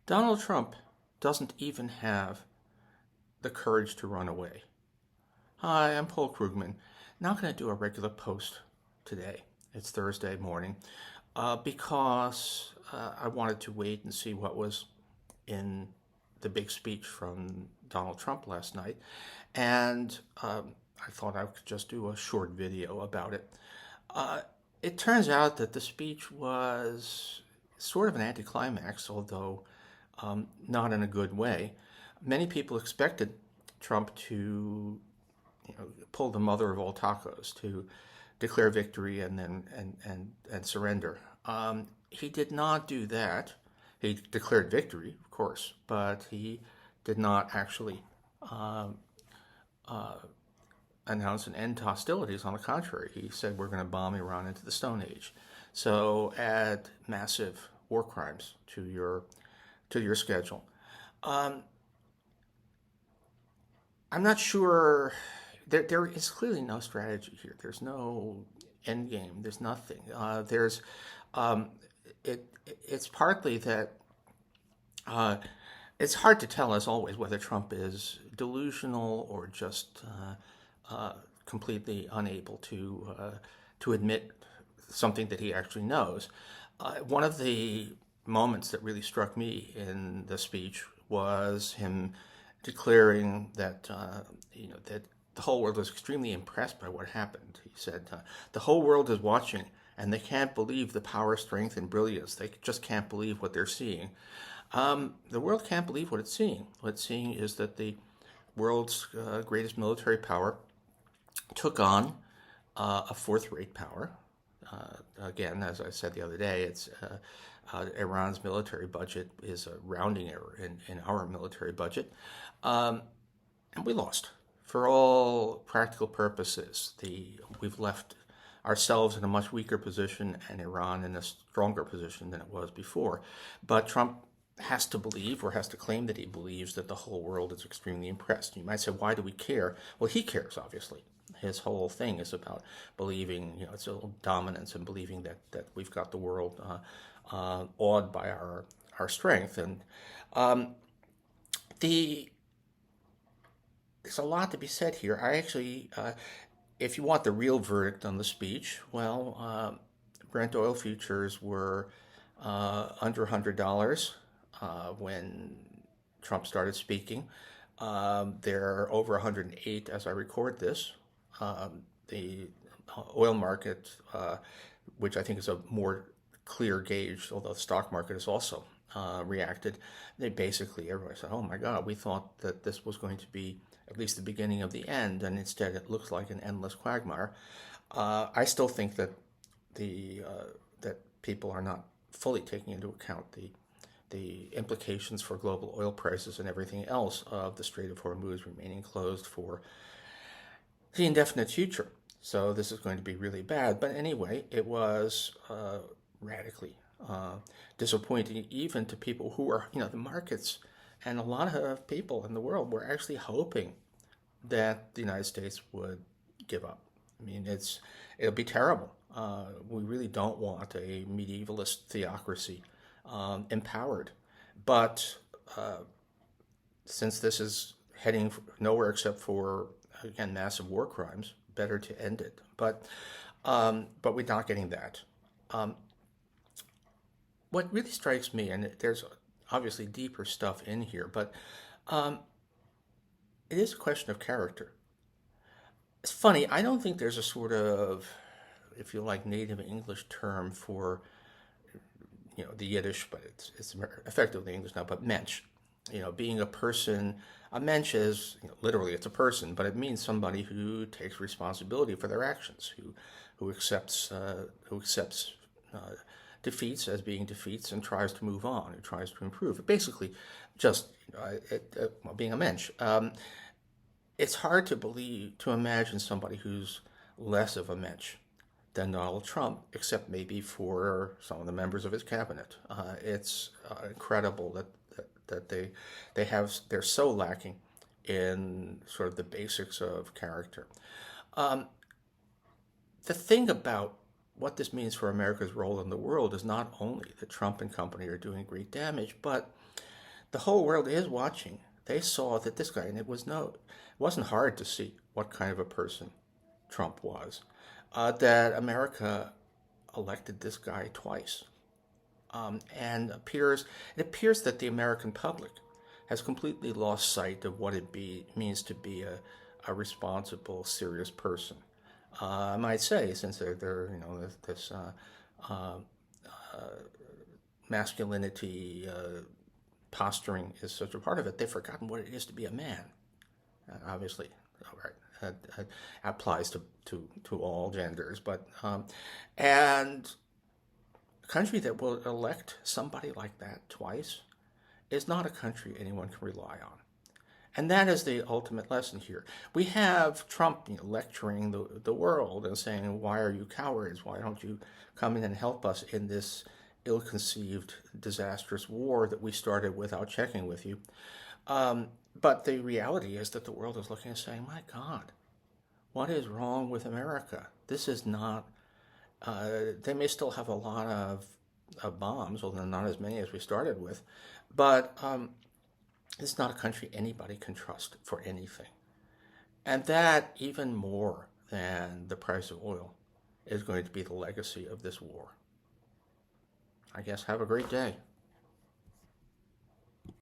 Donald Trump doesn't even have the courage to run away. Hi, I'm Paul Krugman. Not going to do a regular post today. It's Thursday morning because I wanted to wait and see what was in the big speech from Donald Trump last night. And I thought I could just do a short video about it. Uh, it turns out that the speech was sort of an anticlimax, although not in a good way. Many people expected Trump to, pull the mother of all tacos, to declare victory and then and surrender. He did not do that. He declared victory, of course, but he did not actually announce an end to hostilities. On the contrary, he said we're going to bomb Iran into the Stone Age. So add massive war crimes to your schedule. Um, I'm not sure. There is clearly no strategy here. There's no end game. There's nothing. There's um, it's partly that uh, it's hard to tell, as always, whether Trump is delusional or just completely unable to admit something that he actually knows. One of the moments that really struck me in the speech was him declaring that that the whole world was extremely impressed by what happened. He said, "The whole world is watching, and they can't believe the power, strength, and brilliance. They just can't believe what they're seeing." The world can't believe what it's seeing. What it's seeing is that the world's greatest military power took on a fourth-rate power. Again, as I said the other day, it's Iran's military budget is a rounding error in our military budget, and we lost. For all practical purposes, we've left ourselves in a much weaker position and Iran in a stronger position than it was before. But Trump has to believe, or has to claim that he believes, that the whole world is extremely impressed. You might say, why do we care? Well, he cares, obviously. His whole thing is about believing, it's a dominance and believing that we've got the world awed by our strength. And um, the there's a lot to be said here. I actually, if you want the real verdict on the speech, well, Brent oil futures were under $100 when Trump started speaking. They're over 108 as I record this. The oil market, which I think is a more clear gauge, although the stock market has also reacted. Everybody said, "Oh my God, we thought that this was going to be at least the beginning of the end, and instead it looks like an endless quagmire." I still think that that people are not fully taking into account the implications for global oil prices and everything else of the Strait of Hormuz remaining closed for the indefinite future. So this is going to be really bad. But anyway, it was radically disappointing, even to people who are, the markets and a lot of people in the world were actually hoping that the United States would give up. I mean, it'll be terrible. We really don't want a medievalist theocracy empowered. But since this is heading nowhere except for, again, massive war crimes, better to end it. But we're not getting that. Um, what really strikes me, and there's obviously deeper stuff in here, but um, it is a question of character. It's funny, I don't think there's a sort of, if you like, native English term for, the Yiddish, but it's effectively English now, but mensch. Being a person, a mensch is, literally it's a person, but it means somebody who takes responsibility for their actions, who accepts defeats as being defeats and tries to move on, who tries to improve. Basically, just being a mensch. It's hard to imagine somebody who's less of a mensch than Donald Trump, except maybe for some of the members of his cabinet. It's incredible that they're so lacking in sort of the basics of character. Um, the thing about what this means for America's role in the world is not only that Trump and company are doing great damage, but the whole world is watching. They saw that this guy, and it wasn't hard to see what kind of a person Trump was. That America elected this guy twice, and it appears that the American public has completely lost sight of what means to be a responsible, serious person. I might say, since they're this masculinity posturing is such a part of it, they've forgotten what it is to be a man. Obviously, all right, applies to all genders, but and a country that will elect somebody like that twice is not a country anyone can rely on. And that is the ultimate lesson here. We have Trump lecturing the world and saying, why are you cowards? Why don't you come in and help us in this ill-conceived, disastrous war that we started without checking with you? But the reality is that the world is looking and saying, my God, what is wrong with America? This is not, they may still have a lot of bombs, although not as many as we started with, but it's not a country anybody can trust for anything. And that, even more than the price of oil, is going to be the legacy of this war. I guess have a great day.